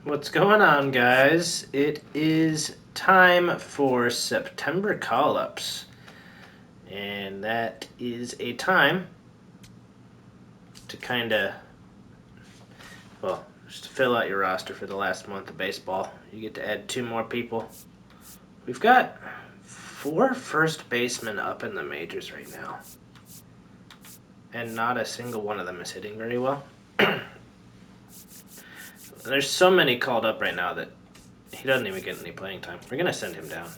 What's going on, guys? It is time for September call-ups. And that is a time to just to fill out your roster for the last month of baseball. You get to add two more people. We've got four first basemen up in the majors right now. And not a single one of them is hitting very well. There's so many called up right now that he doesn't even get any playing time. We're going to send him down.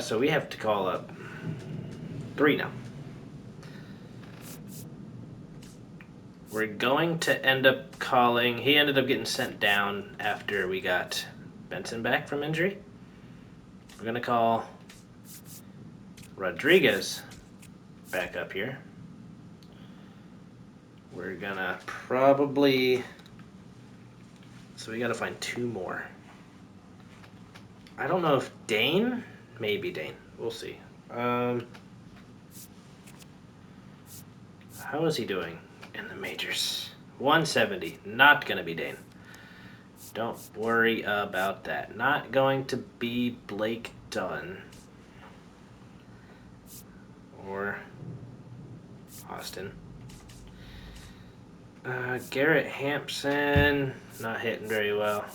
So we have to call up three now. We're going to end up calling. He ended up getting sent down after we got Benson back from injury. We're going to call Rodriguez back up here. We're going to probably. So we got to find two more. I don't know if Dane. Maybe Dane. We'll see. How is he doing in the majors? 170. Not going to be Dane. Don't worry about that. Not going to be Blake Dunn. Or Austin. Garrett Hampson. Not hitting very well.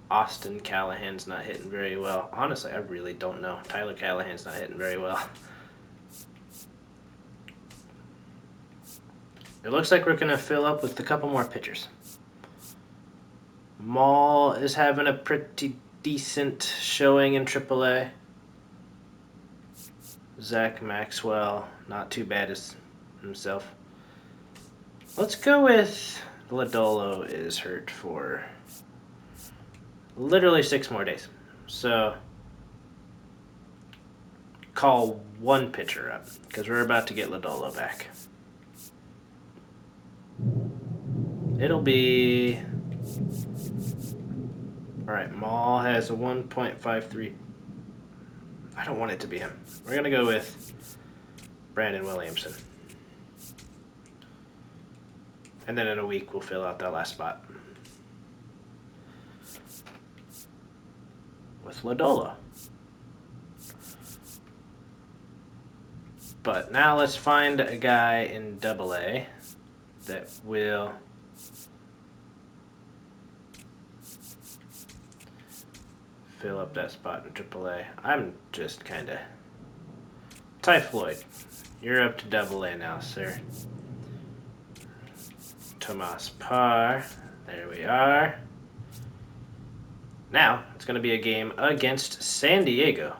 Austin Callahan's not hitting very well. Honestly, I really don't know. Tyler Callahan's not hitting very well. It looks like we're going to fill up with a couple more pitchers. Maul is having a pretty decent showing in AAA. Zach Maxwell, not too bad as himself. Let's go with Lodolo is hurt for literally 6 more days. So call one pitcher up because we're about to get Lodolo back. It'll be... Alright, Maul has a 1.53. I don't want it to be him. We're going to go with Brandon Williamson. And then in a week, we'll fill out that last spot with Lodolo. But now let's find a guy in AA that will fill up that spot in AAA. I'm just kind of... Ty Floyd, you're up to AA now, sir. Tomas Parr, there we are. Now, it's going to be a game against San Diego.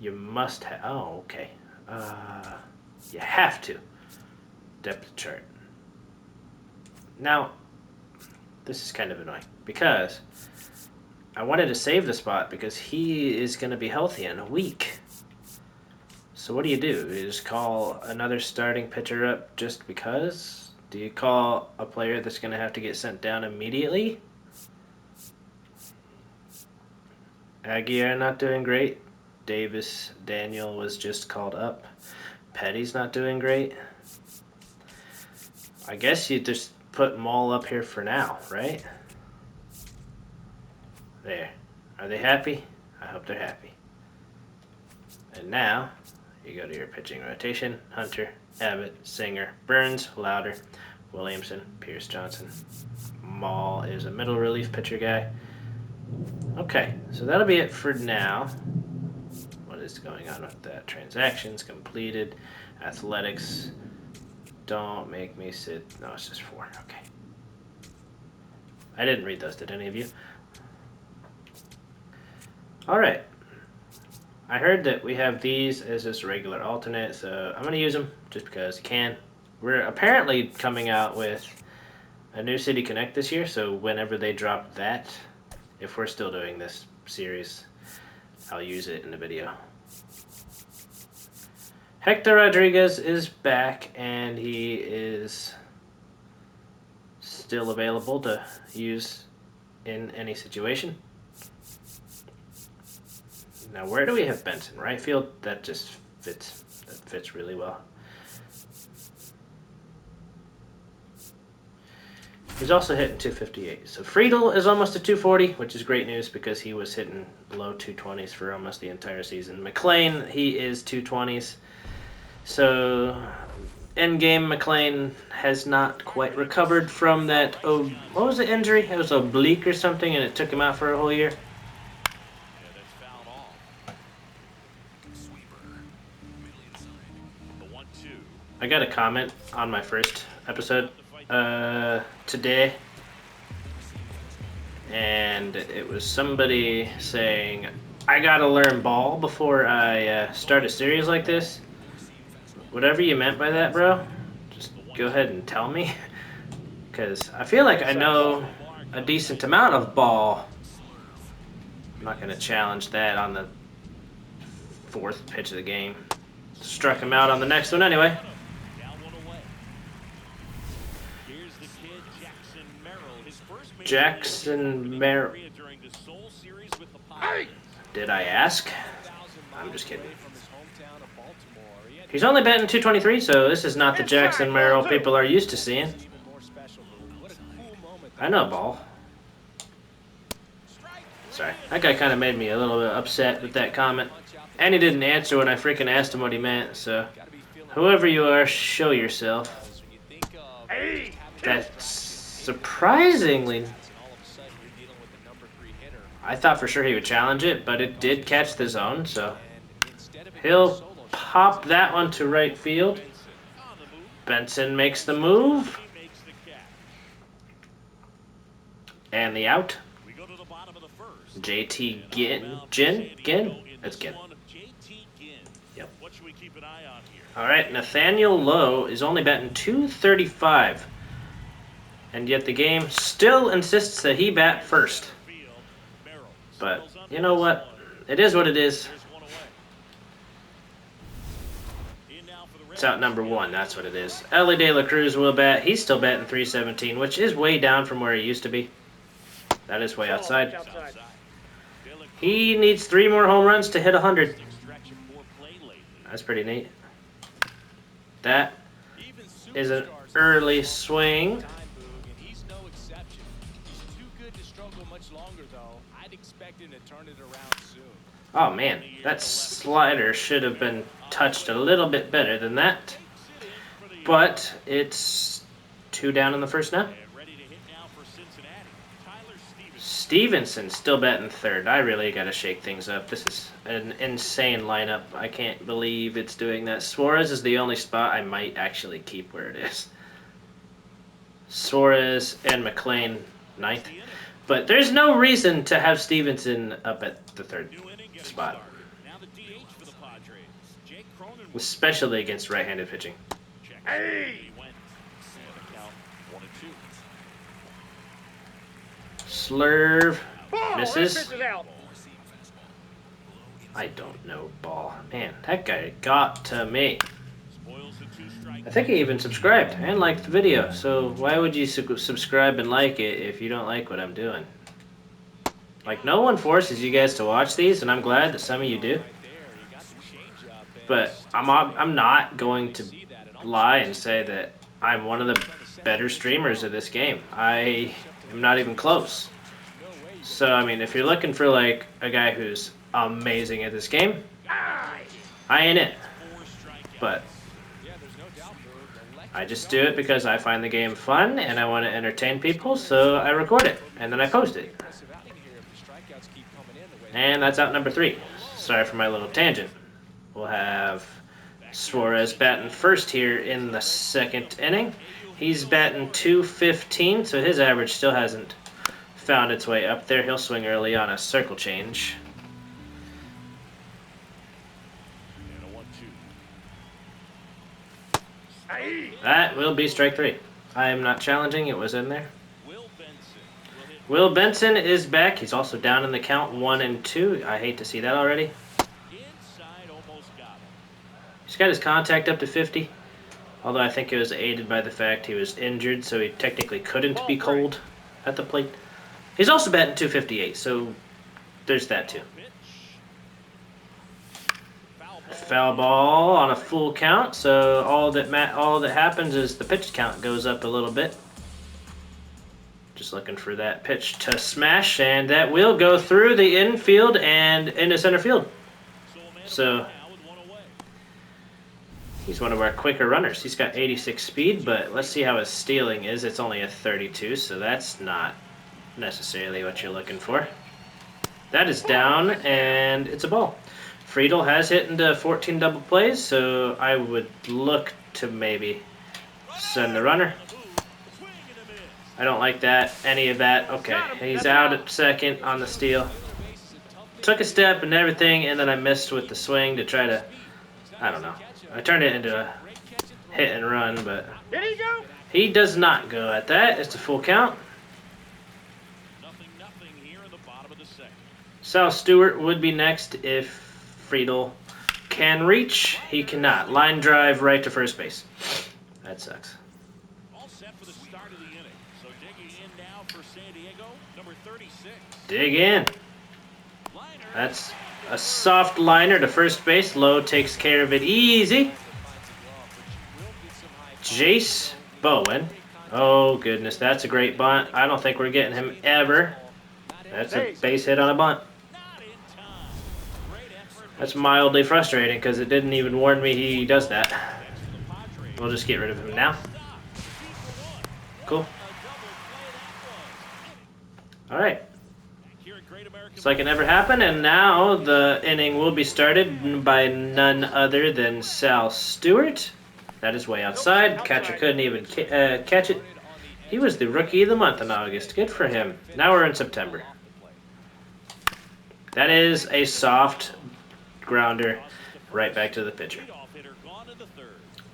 You must have... Oh, okay. You have to. Depth chart. Now, this is kind of annoying because I wanted to save the spot because he is going to be healthy in a week. So what do? You just call another starting pitcher up just because? Do you call a player that's going to have to get sent down immediately? Aguirre not doing great. Davis Daniel was just called up. Petty's not doing great. I guess you just put Maul up here for now, right? There. Are they happy? I hope they're happy. And now, you go to your pitching rotation. Hunter, Abbott, Singer, Burns, Louder, Williamson, Pierce Johnson. Maul is a middle relief pitcher guy. Okay, so that'll be it for now. What is going on with that? Transactions completed. Athletics. Don't make me sit. No, it's just 4. Okay. I didn't read those. Did any of you? All right. I heard that we have these as just a regular alternate, so I'm going to use them just because I can. We're apparently coming out with a new City Connect this year, so whenever they drop that, if we're still doing this series, I'll use it in the video. Hector Rodriguez is back, and he is still available to use in any situation. Now, where do we have Benson? Right field? That just fits. That fits really well. He's also hitting 258. So Friedel is almost a 240, which is great news because he was hitting low 220s for almost the entire season. McLean, he is 220s. So endgame McLean has not quite recovered from that. Oh, what was the injury? It was oblique or something, and it took him out for a whole year. I got a comment on my first episode today, and it was somebody saying, I gotta learn ball before I start a series like this. Whatever you meant by that, bro, just go ahead and tell me, because I feel like I know a decent amount of ball. I'm not gonna challenge that on the fourth pitch of the game. Struck him out on the next one anyway. Jackson Merrill. Did I ask? I'm just kidding. He's only batting 223, so this is not the Jackson Merrill people are used to seeing. I know ball. Sorry, that guy kind of made me a little bit upset with that comment. And he didn't answer when I freaking asked him what he meant, so whoever you are, show yourself. That's surprisingly... I thought for sure he would challenge it, but it did catch the zone, so he'll pop that one to right field. Benson makes the move. And the out. JT Ginn? That's Ginn. Yep. Alright, Nathaniel Lowe is only batting 235. And yet the game still insists that he bat first. But, you know what? It is what it is. It's out number one, that's what it is. Ellie De La Cruz will bat. He's still batting 317, which is way down from where he used to be. That is way outside. He needs 3 more home runs to hit 100. That's pretty neat. That is an early swing. Oh man, that slider should have been touched a little bit better than that. But it's 2 down in the first now. Stevenson still batting third. I really got to shake things up. This is an insane lineup. I can't believe it's doing that. Suarez is the only spot I might actually keep where it is. Suarez and McLean ninth. But there's no reason to have Stevenson up at the third spot. Especially against right-handed pitching. Slurve. Misses. I don't know ball. Man, that guy got to me. I think he even subscribed and liked the video. So why would you subscribe and like it if you don't like what I'm doing? Like, no one forces you guys to watch these, and I'm glad that some of you do. But I'm not going to lie and say that I'm one of the better streamers of this game. I am not even close. So, I mean, if you're looking for, like, a guy who's amazing at this game, I ain't it. But I just do it because I find the game fun and I want to entertain people, so I record it and then I post it. And that's out number 3. Sorry for my little tangent. We'll have Suarez batting first here in the second inning. He's batting 215, so his average still hasn't found its way up there. He'll swing early on a circle change. That will be strike 3. I am not challenging. It was in there. Will Benson is back. He's also down in the count 1 and 2. I hate to see that already. He's got his contact up to 50. Although I think it was aided by the fact he was injured, so he technically couldn't be cold at the plate. He's also batting 258, so there's that too. Foul ball on a full count, so all that happens is the pitch count goes up a little bit. Just looking for that pitch to smash, and that will go through the infield and into center field. So he's one of our quicker runners. He's got 86 speed, but let's see how his stealing is. It's only a 32, so that's not necessarily what you're looking for. That is down, and it's a ball. Friedel has hit into 14 double plays, so I would look to maybe send the runner. I don't like that, any of that. Okay, he's out at second on the steal. Took a step and everything, and then I missed with the swing to try to, I don't know. I turned it into a hit and run, but he does not go at that. It's a full count. Sal Stewart would be next if Friedel can reach. He cannot. Line drive right to first base. That sucks. All set for the start of the inning. So digging in now for San Diego, number 36. Dig in. That's a soft liner to first base. Lowe takes care of it easy. Jace Bowen. Oh, goodness. That's a great bunt. I don't think we're getting him ever. That's a base hit on a bunt. That's mildly frustrating because it didn't even warn me he does that. We'll just get rid of him now. Cool. All right. It's like it never happened, and now the inning will be started by none other than Sal Stewart. That is way outside. Catcher couldn't even catch it. He was the Rookie of the Month in August. Good for him. Now we're in September. That is a soft grounder right back to the pitcher.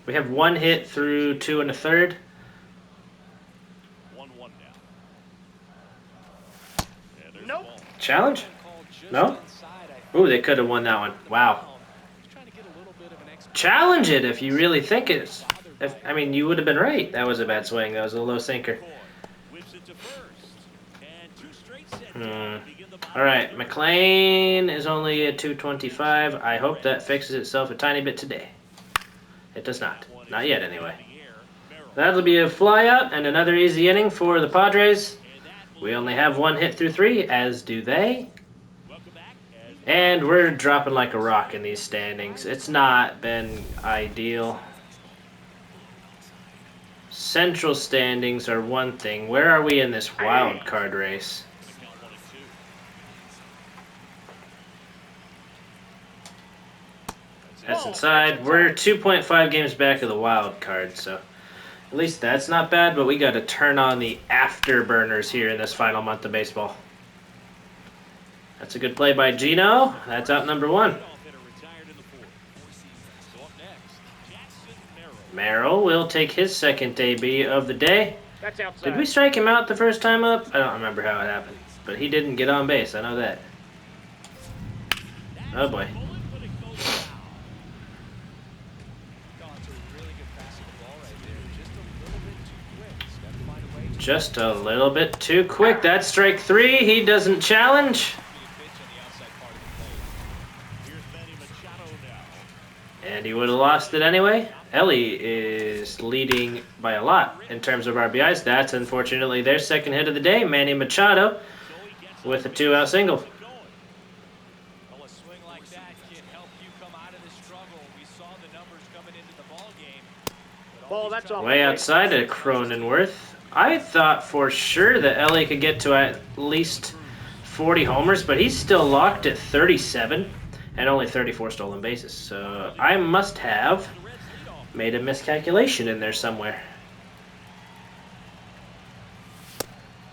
We have one hit through 2 1/3. Nope. Challenge? No? Ooh, they could have won that one. Wow. Challenge it if you really think it's... I mean, you would have been right. That was a bad swing. That was a low sinker. All right, McLean is only at 225. I hope that fixes itself a tiny bit today. It does not. Not yet, anyway. That'll be a flyout and another easy inning for the Padres. We only have one hit through 3, as do they. And we're dropping like a rock in these standings. It's not been ideal. Central standings are one thing. Where are we in this wild card race? That's inside. We're 2.5 games back of the wild card, so at least that's not bad, but we got to turn on the afterburners here in this final month of baseball. That's a good play by Gino. That's out number 1. Merrill will take his second AB of the day. Did we strike him out the first time up? I don't remember how it happened, but he didn't get on base. I know that. Oh boy. Just a little bit too quick. That's strike 3. He doesn't challenge. And he would have lost it anyway. Ellie is leading by a lot in terms of RBIs. That's unfortunately their second hit of the day. Manny Machado with a 2-out single. Way outside to Cronenworth. I thought for sure that Ellie could get to at least 40 homers, but he's still locked at 37 and only 34 stolen bases. So I must have made a miscalculation in there somewhere.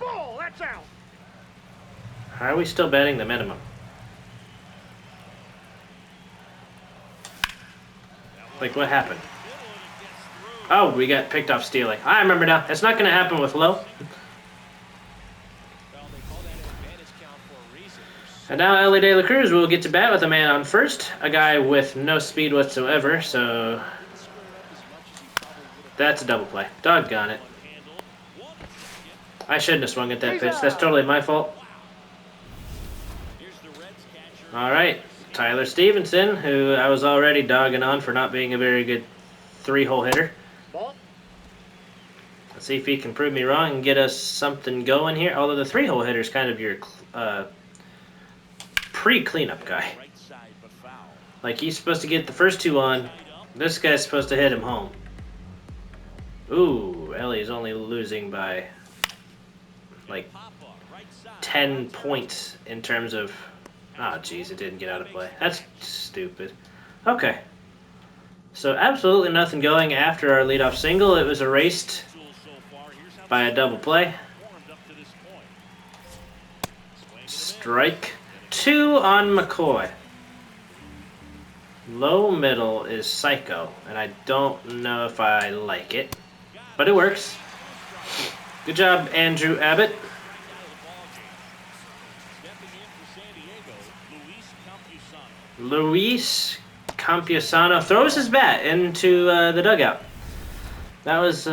Ball, that's out. How are we still betting the minimum? Like, what happened? Oh, we got picked off stealing. I remember now. It's not going to happen with Lowe. And now Ellie De La Cruz will get to bat with a man on first. A guy with no speed whatsoever, so that's a double play. Doggone it. I shouldn't have swung at that pitch. That's totally my fault. All right. Tyler Stevenson, who I was already dogging on for not being a very good 3-hole hitter. Let's see if he can prove me wrong and get us something going here. Although the 3-hole hitter is kind of your pre-cleanup guy. Right side, but foul. Like, he's supposed to get the first 2 on. This guy's supposed to hit him home. Ooh, Ellie's only losing by like 10 points in terms of... Oh, jeez, it didn't get out of play. That's stupid. Okay. So absolutely nothing going after our leadoff single. It was erased by a double play. Strike 2 on McCoy. Low middle is psycho, and I don't know if I like it, but it works. Good job, Andrew Abbott. Luis Campusano throws his bat into the dugout. That was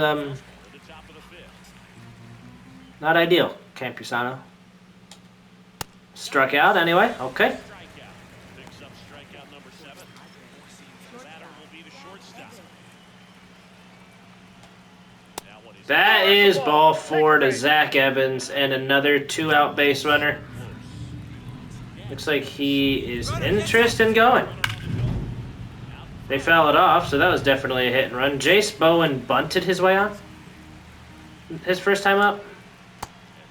not ideal, Campusano. Struck out anyway, okay. That is ball 4 to Zach Evans and another 2-out base runner. Looks like he is interested in going. They foul it off, so that was definitely a hit and run. Jace Bowen bunted his way on. His first time up.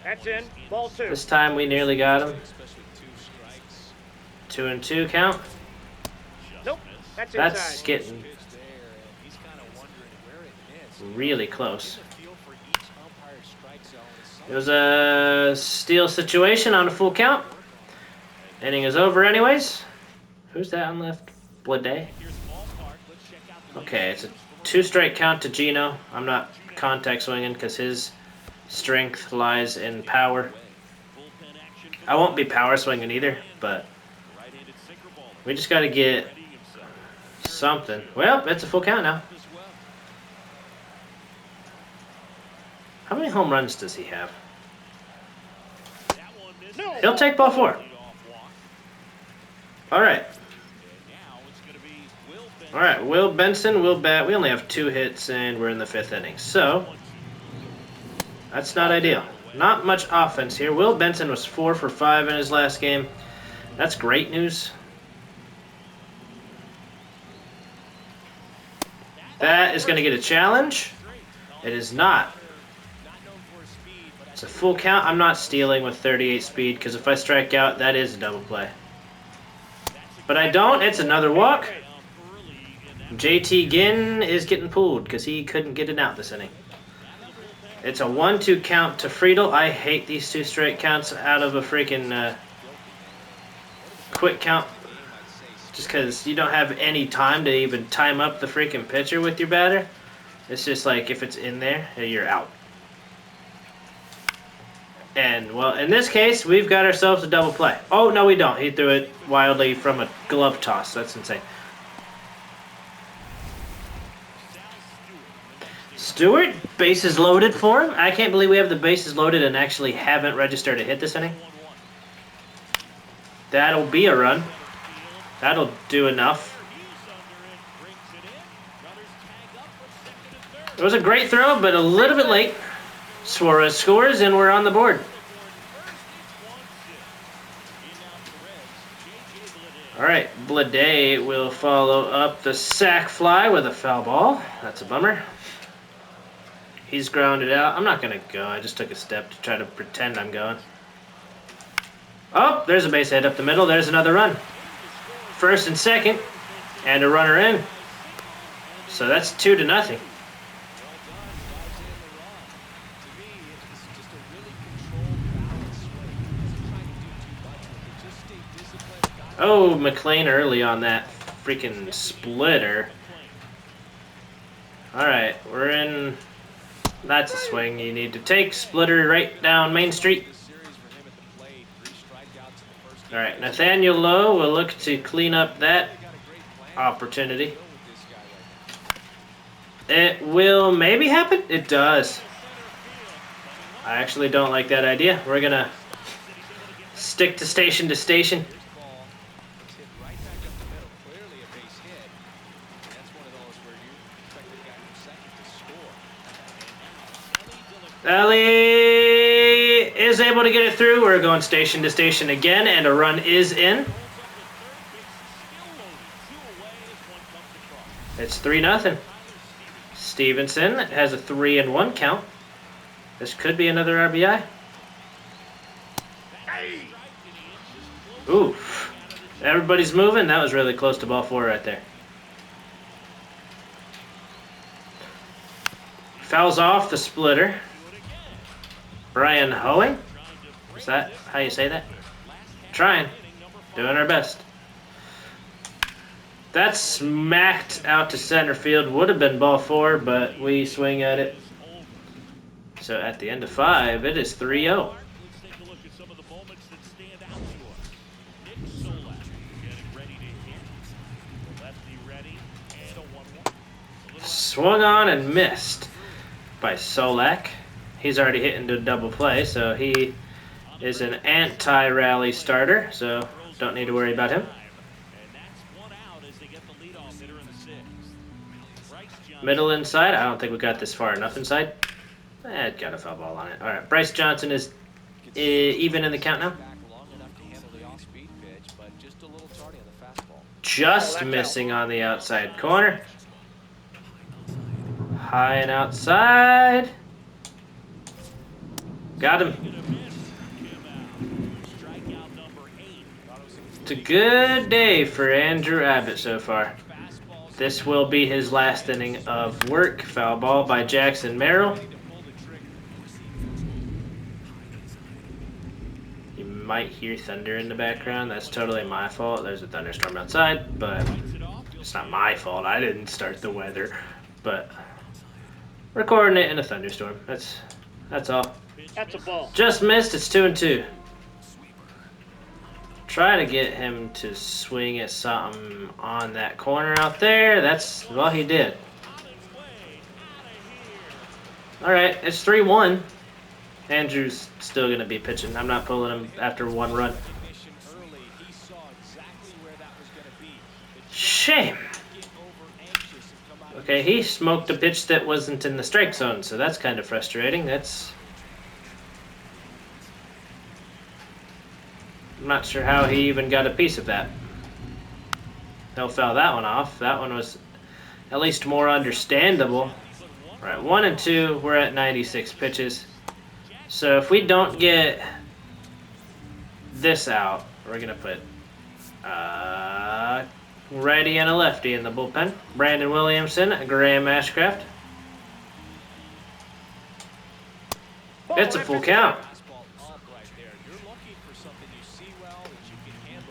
That's in. Ball 2. This time we nearly got him. 2-2 count. Nope. That's That's inside. getting really close. It was a steal situation on a full count. Inning is over anyways. Who's that on left? Blade. Okay, it's a 2-strike count to Gino. I'm not contact swinging because his strength lies in power. I won't be power swinging either, but we just got to get something. Well, it's a full count now. How many home runs does he have? He'll take ball 4. All right. All right, Will Benson will bat. We only have 2 hits, and we're in the 5th inning. So, that's not ideal. Not much offense here. Will Benson was 4 for 5 in his last game. That's great news. That is going to get a challenge. It is not. It's a full count. I'm not stealing with 38 speed because if I strike out, that is a double play. But I don't. It's another walk. JT Ginn is getting pulled because he couldn't get it out this inning. It's a 1-2 count to Friedel. I hate these 2 straight counts out of a freaking quick count. Just because you don't have any time to even time up the freaking pitcher with your batter. It's just like if it's in there, you're out. And, well, in this case, we've got ourselves a double play. Oh, no, we don't. He threw it wildly from a glove toss. That's insane. Stewart, bases loaded for him. I can't believe we have the bases loaded and actually haven't registered a hit this inning. That'll be a run. That'll do enough. It was a great throw, but a little bit late. Suarez scores, and we're on the board. All right, Blade will follow up the sac fly with a foul ball. That's a bummer. He's grounded out. I'm not going to go. I just took a step to try to pretend I'm going. Oh, there's a base hit up the middle. There's another run. First and second, and a runner in. So that's 2-0. Oh, McLean early on that freaking splitter. All right, we're in. That's a swing you need to take. Splitter right down Main Street. All right, Nathaniel Lowe will look to clean up that opportunity. It will maybe happen. It does. I actually don't like that idea. We're going to stick to station. Ellie is able to get it through. We're going station to station again, and a run is in. It's 3-0. Stevenson has a 3-1 count. This could be another RBI. Oof. Everybody's moving. That was really close to ball 4 right there. Fouls off the splitter. Brian Hoeing? Is that how you say that? Trying. Doing our best. That's smacked out to center field. Would have been ball 4, but we swing at it. So at the end of 5, it is 3-0. Let's take a look at some of the moments that stand out to us. Nick Solak getting ready to hit. Lefty ready and a 1-1. Swung on and missed by Solak. He's already hit into a double play, so he is an anti-rally starter, so don't need to worry about him. And that's one out as they get the leadoff hitter in the 6th. Bryce Johnson. Middle inside. I don't think we got this far enough inside. It got a foul ball on it. All right, Bryce Johnson is even in the count now. Just missing on the outside corner. High and outside. Got him. It's a good day for Andrew Abbott so far. This will be his last inning of work. Foul ball by Jackson Merrill. You might hear thunder in the background. That's totally my fault. There's a thunderstorm outside, but it's not my fault. I didn't start the weather, but recording it in a thunderstorm. That's all. That's a ball. Just missed. It's 2-2. Try to get him to swing at something on that corner out there. That's, well, he did. All right, it's 3-1. Andrew's still going to be pitching. I'm not pulling him after 1 run. Shame. Okay, he smoked a pitch that wasn't in the strike zone, so that's kind of frustrating. I'm not sure how he even got a piece of that. He'll foul that one off. That one was at least more understandable. All right, 1 and 2. We're at 96 pitches. So if we don't get this out, we're going to put righty and a lefty in the bullpen. Brandon Williamson, Graham Ashcraft. It's a full count.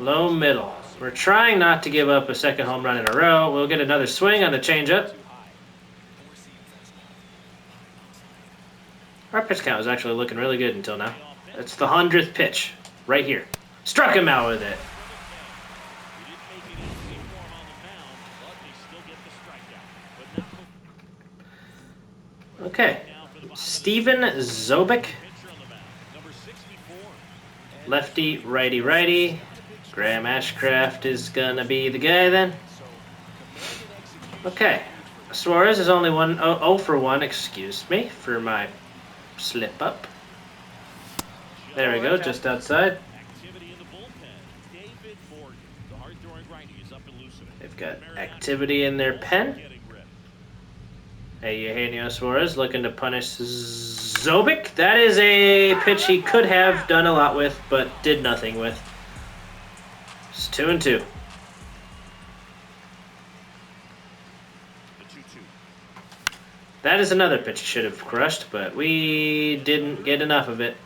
Low middle. We're trying not to give up a second home run in a row. We'll get another swing on the changeup. Our pitch count is actually looking really good until now. It's the 100th pitch right here. Struck him out with it. Okay. Steven Zobik. Lefty, righty, righty. Graham Ashcraft is going to be the guy then. Okay. Suarez is only 0 for 1, excuse me, for my slip up. There we go, just outside. They've got activity in their pen. Hey, Eugenio Suarez looking to punish Zobik. That is a pitch he could have done a lot with, but did nothing with. It's 2-2. That is another pitch he should have crushed, but we didn't get enough of it.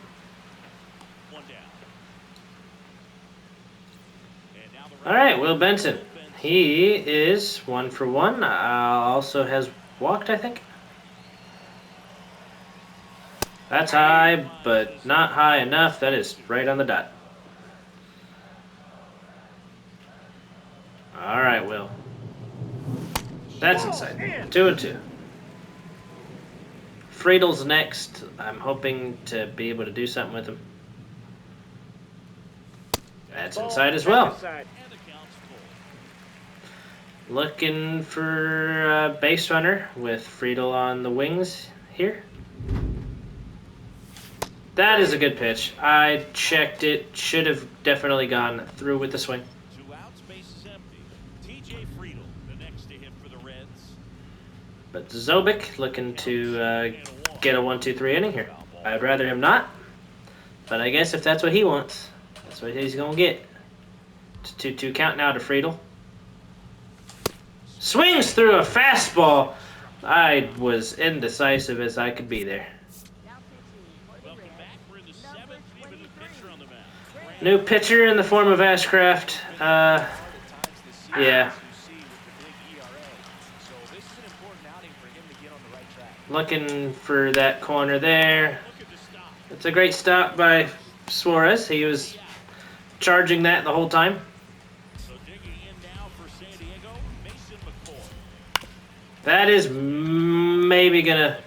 All right, Will Benson. He is 1 for 1. Also has walked, I think. That's high, but not high enough. That is right on the dot. All right, Will. That's inside. 2-2. Friedel's next. I'm hoping to be able to do something with him. That's inside as well. Looking for a base runner with Friedel on the wings here. That is a good pitch. I checked it. Should have definitely gone through with the swing. 2 outs, base is empty. TJ Friedel, the next to hit for the Reds. But Zobik looking to get a 1-2-3 inning here. I'd rather him not. But I guess if that's what he wants, that's what he's going to get. It's 2-2 count now to Friedel. Swings through a fastball. I was indecisive as I could be there. Welcome back. We're in the 7th. Even the pitcher on the mound. New pitcher in the form of Ashcraft. Yeah. Looking for that corner there. It's a great stop by Suarez. He was charging that the whole time. So digging in now for San Diego, Mason McCoy. That is maybe going to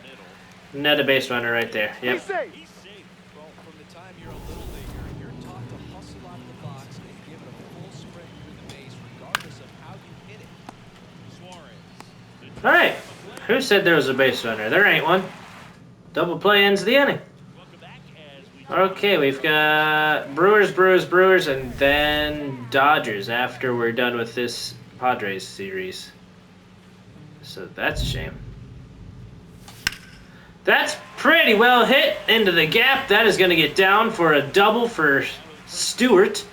net a base runner right there. Yep. He's safe. Well, from the time you're a little leaguer, you're taught to hustle out of the box and give it a full sprint through the base, regardless of how you hit it. Suarez. All right. Who said there was a base runner? There ain't one. Double play ends the inning. Welcome back as we Okay, we've got Brewers, and then Dodgers after we're done with this Padres series. So that's a shame. That's pretty well hit into the gap. That is going to get down for a double for Stewart.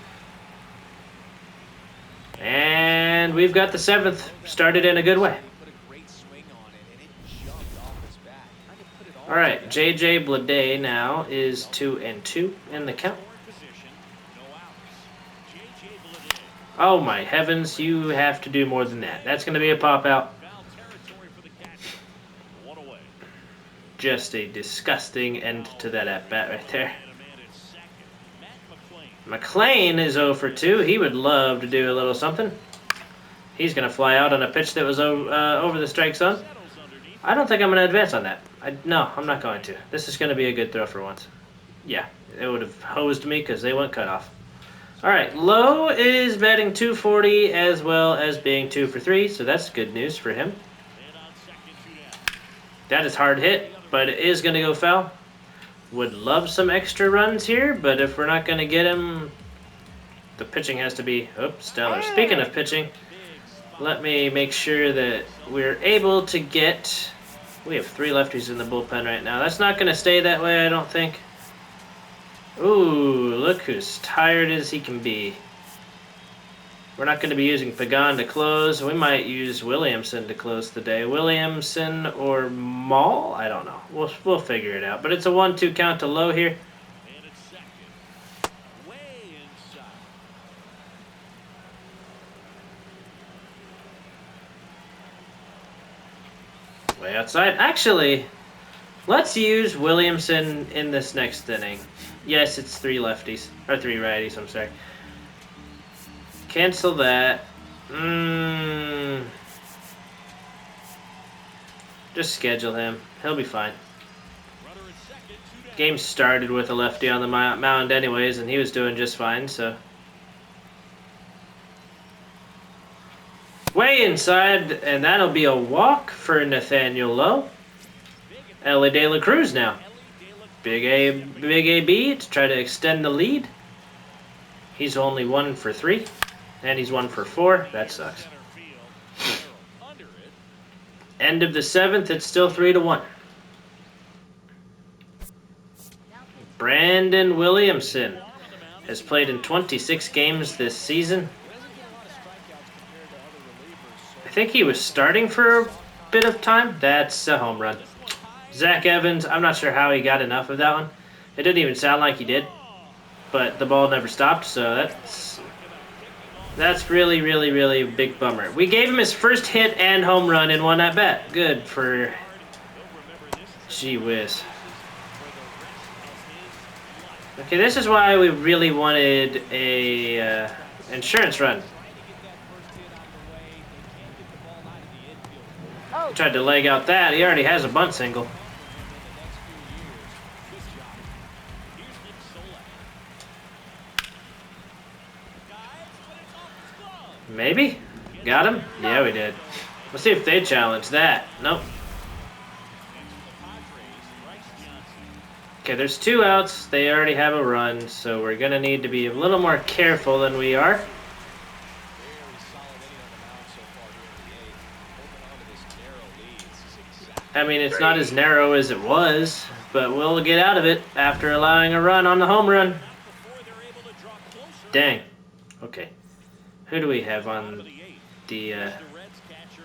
And we've got the 7th started in a good way. Put a great swing on it, and it jumped off his bat. Trying to put it all All right, JJ Bleday now is 2-2 in the count. position, no outs. JJ Bleday. Oh my heavens, you have to do more than that. That's going to be a pop out. Foul territory for the catcher. 1 away. Just a disgusting end to that at-bat right there. And a man at second. Matt McClain. McLean is 0 for 2. He would love to do a little something. He's going to fly out on a pitch that was over the strike zone. Settles underneath. I don't think I'm going to advance on that. No, I'm not going to. This is going to be a good throw for once. Yeah, it would have hosed me because they went cutoff. All right, Lowe is batting 240 as well as being 2 for 3, so that's good news for him. And on second, 2 down. That is hard hit, but it is going to go foul. Would love some extra runs here, but if we're not going to get him, the pitching has to be stellar. Speaking of pitching, let me make sure that we're able to get... We have 3 lefties in the bullpen right now. That's not going to stay that way, I don't think. Ooh, look who's tired as he can be. We're not going to be using Pagan to close. We might use Williamson to close the day. Williamson or Mall? I don't know. We'll figure it out. But it's a 1-2 count to Low here. And it's second. Way inside. Way outside. Actually, let's use Williamson in this next inning. Yes, it's 3 lefties. Or 3 righties, I'm sorry. Cancel that. Just schedule him. He'll be fine. Runner at second, 2 down. Game started with a lefty on the mound anyways, and he was doing just fine, so. Way inside, and that'll be a walk for Nathaniel Lowe. Ellie De La Cruz now. Big AB to try to extend the lead. He's only 1 for 3, and he's 1 for 4. That sucks. Center field. Under it. End of the 7th, it's still 3-1. Brandon Williamson has played in 26 games this season. I think he was starting for a bit of time. That's a home run. Zach Evans, I'm not sure how he got enough of that one. It didn't even sound like he did, but the ball never stopped, so that's really, really, really a big bummer. We gave him his first hit and home run in one at-bat. Good for... Gee whiz. Okay, this is why we really wanted a insurance run. He tried to leg out that. He already has a bunt single. Maybe? Got him? Yeah, we did. Let's see if they challenge that. Nope. Okay, there's 2 outs. They already have a run, so we're going to need to be a little more careful than we are. Very solid inning on the mound so far here in the 8th. Holding on to this narrow lead. This is exactly I mean, it's not as narrow as it was, but we'll get out of it after allowing a run on the home run. Before they're able to draw closer. Dang. Okay. Who do we have on the The Reds catcher,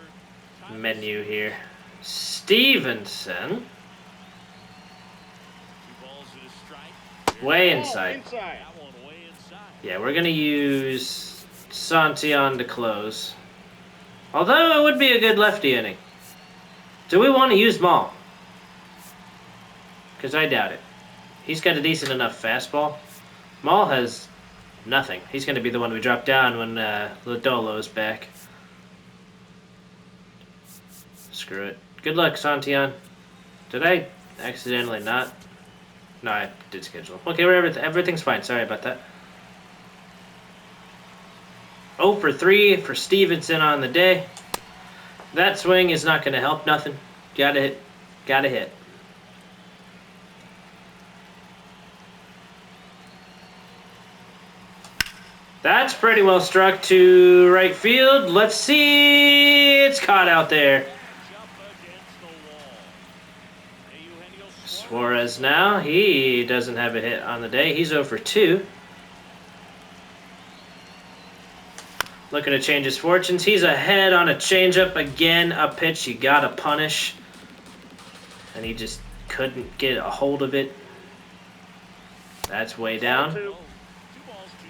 Thomas. menu here? Stevenson. 2 balls and a strike. Way Ball inside. inside. That one way inside. Yeah, we're going to use Santillan to close. Although it would be a good lefty inning. Do we want to use Maul? Because I doubt it. He's got a decent enough fastball. Maul has nothing. He's going to be the one we drop down when Lodolo's back. Screw it. Good luck, Santillan. Did I accidentally not? No, I did schedule. Okay, everything's fine. Sorry about that. 0 for 3 for Stevenson on the day. That swing is not going to help nothing. Gotta hit. Gotta hit. That's pretty well struck to right field. Let's see. It's caught out there. Up against the wall. Eugenio Suarez now. He doesn't have a hit on the day. He's 0 for 2. Looking to change his fortunes. He's ahead on a changeup again. A pitch you gotta punish. And he just couldn't get a hold of it. That's way down. 2. 2 balls, 2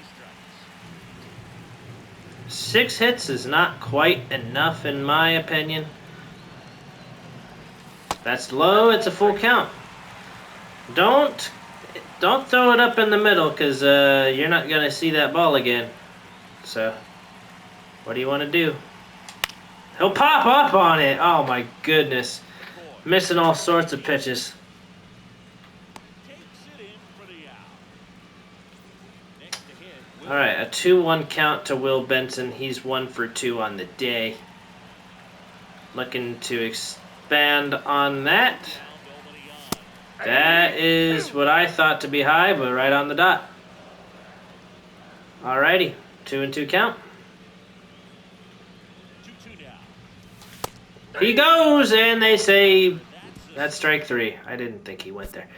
strikes. 6 hits is not quite enough in my opinion. That's low. It's a full count. Don't throw it up in the middle because you're not gonna see that ball again. So, what do you want to do? He'll pop up on it. Oh my goodness, missing all sorts of pitches. Takes it in for the out. Next to hit. Will All right, a 2-1 count to Will Benson. He's 1 for 2 on the day. Looking to expand on that. Down, nobody on. That is what I thought to be high, but right on the dot. Alrighty, 2-2 count. 2-2 now. He goes, and they say that's strike 3. I didn't think he went there.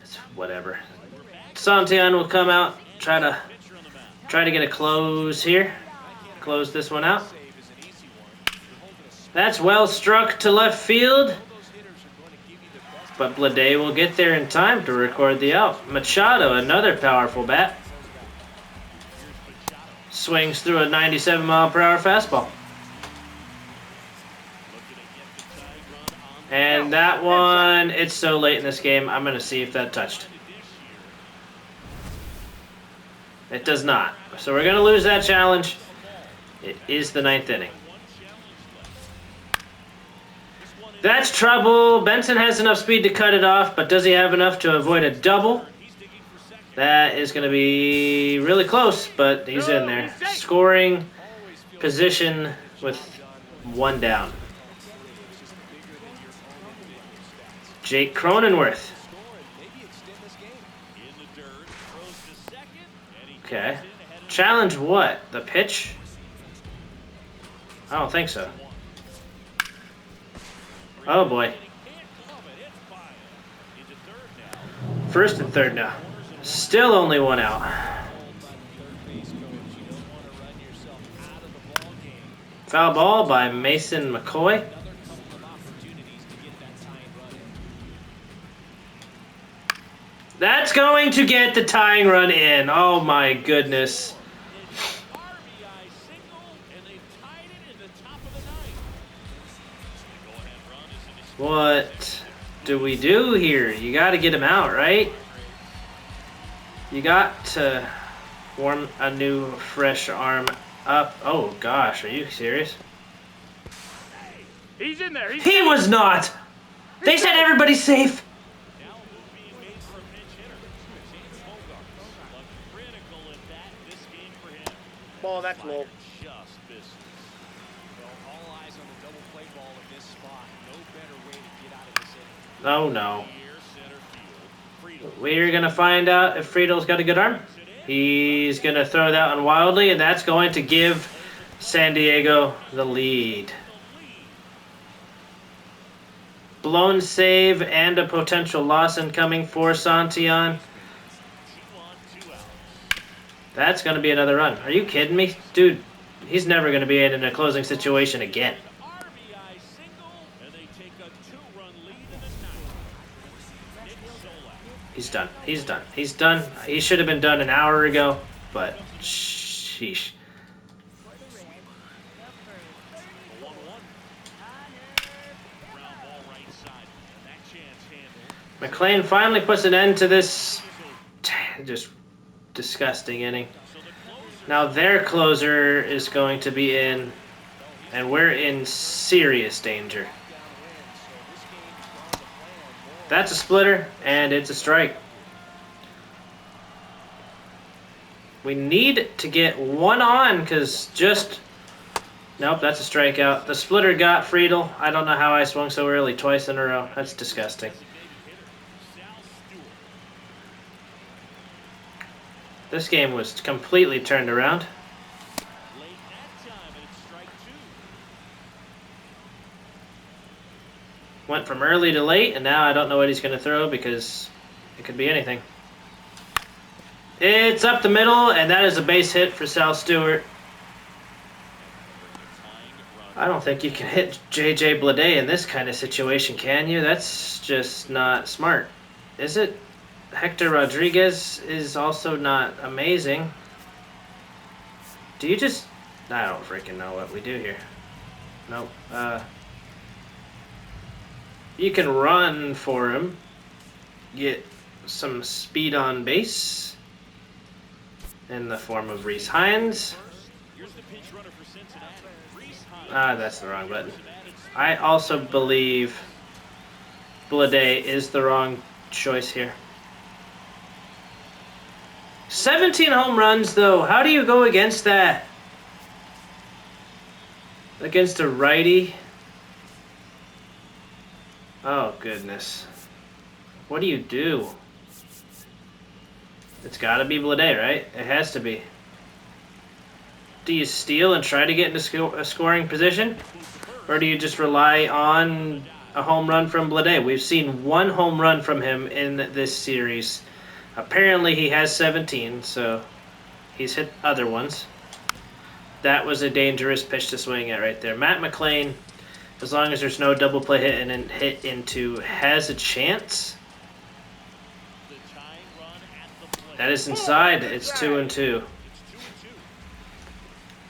It's whatever. Santillan will come out, try to get a close here. Close this one out. save is an easy one. You're holding a spot. That's well struck to left field, Those hitters are going to give you the best. but Blade will get there in time to record the out. Machado, another powerful bat. Swings through a 97-mile-per-hour fastball. And that one, it's so late in this game, I'm going to see if that touched. It does not. So we're going to lose that challenge. It is the 9th inning. That's trouble. Benson has enough speed to cut it off, but does he have enough to avoid a double? That is going to be really close, but he's in there. Scoring position with 1 down. Jake Cronenworth. Okay. Challenge what? The pitch? I don't think so. Oh boy. First and third now. Still only 1 out. Foul ball by Mason McCoy. That's going to get the tying run in. Oh my goodness. RBI single, and they've tied it in the top of the 9th. What do we do here? You got to get him out, right? You got to warm a new, fresh arm up. Oh gosh, are you serious? He's in there. He was not! They said everybody's safe! Now a move being made for a pinch hitter. James Bogarts, but critical in that this game for him. Ball, that's low. Just misses. Well, all eyes on the double play ball in this spot. No better way to get out of this inning. Oh no. Here, center field. Freeman We're going to find out if Friedel's got a good arm. He's going to throw that one wildly, and that's going to give San Diego the lead. Blown save and a potential loss incoming for Santillan. That's going to be another run. Are you kidding me? Dude, he's never going to be in a closing situation again. He's done. He's done. He's done. He should have been done an hour ago, but sheesh. McLean finally puts an end to this just disgusting inning. Now their closer is going to be in, and we're in serious danger. That's a splitter, and it's a strike. We need to get one on, because just... Nope, that's a strikeout. The splitter got Friedel. I don't know how I swung so early twice in a row. That's disgusting. This game was completely turned around. Went from early to late, and now I don't know what he's going to throw because it could be anything. It's up the middle, and that is a base hit for Sal Stewart. I don't think you can hit J.J. Bleday in this kind of situation, can you? That's just not smart, is it? Hector Rodriguez is also not amazing. Do you just... I don't freaking know what we do here. Nope. You can run for him. Get some speed on base. In the form of Rhys Hines. That's the wrong button. I also believe Bleday is the wrong choice here. 17 home runs, though. How do you go against that? Against a righty? Oh, goodness. What do you do? It's got to be Bleday, right? It has to be. Do you steal and try to get into a scoring position? Or do you just rely on a home run from Bleday? We've seen one home run from him in this series. Apparently he has 17, so he's hit other ones. That was a dangerous pitch to swing at right there. Matt McLean, as long as there's no double play hit into, has a chance. That is inside. It's 2-2.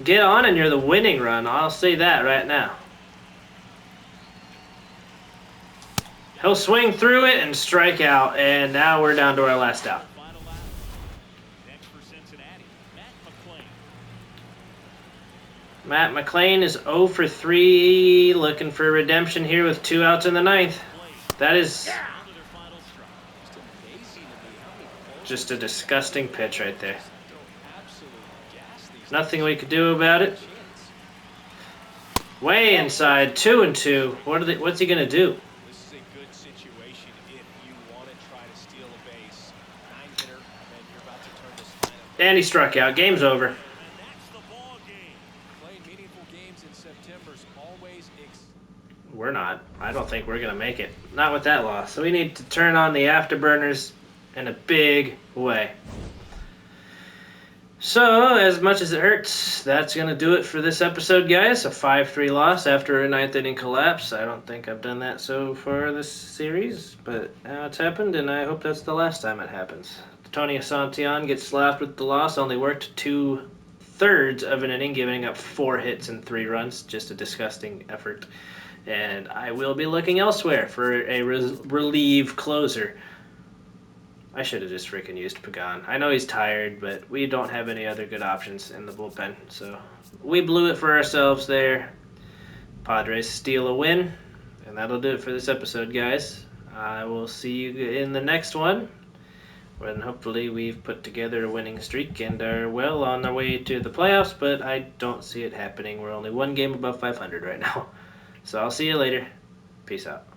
Get on and you're the winning run. I'll say that right now. He'll swing through it and strike out, and now we're down to our last out. Matt McLean is 0 for 3, looking for redemption here with 2 outs in the ninth. That is just a disgusting pitch right there. Nothing we could do about it. Way inside, 2-2. What's he gonna do? This is a good situation if you want to try to steal a base. 9-hitter, and then you're about to turn this lineup. And he struck out. Game's over. Playing meaningful games in September is always We're not. I don't think we're gonna make it. Not with that loss. So we need to turn on the afterburners in a big way. So, as much as it hurts, that's going to do it for this episode, guys. A 5-3 loss after a 9th inning collapse. I don't think I've done that so far this series, but now it's happened, and I hope that's the last time it happens. Tony Santillan gets slapped with the loss, only worked 2/3 of an inning, giving up 4 hits and 3 runs. Just a disgusting effort. And I will be looking elsewhere for a relieve closer. I should have just freaking used Pagan. I know he's tired, but we don't have any other good options in the bullpen. So we blew it for ourselves there. Padres steal a win. And that'll do it for this episode, guys. I will see you in the next one. When hopefully we've put together a winning streak and are well on our way to the playoffs. But I don't see it happening. We're only 1 game above 500 right now. So I'll see you later. Peace out.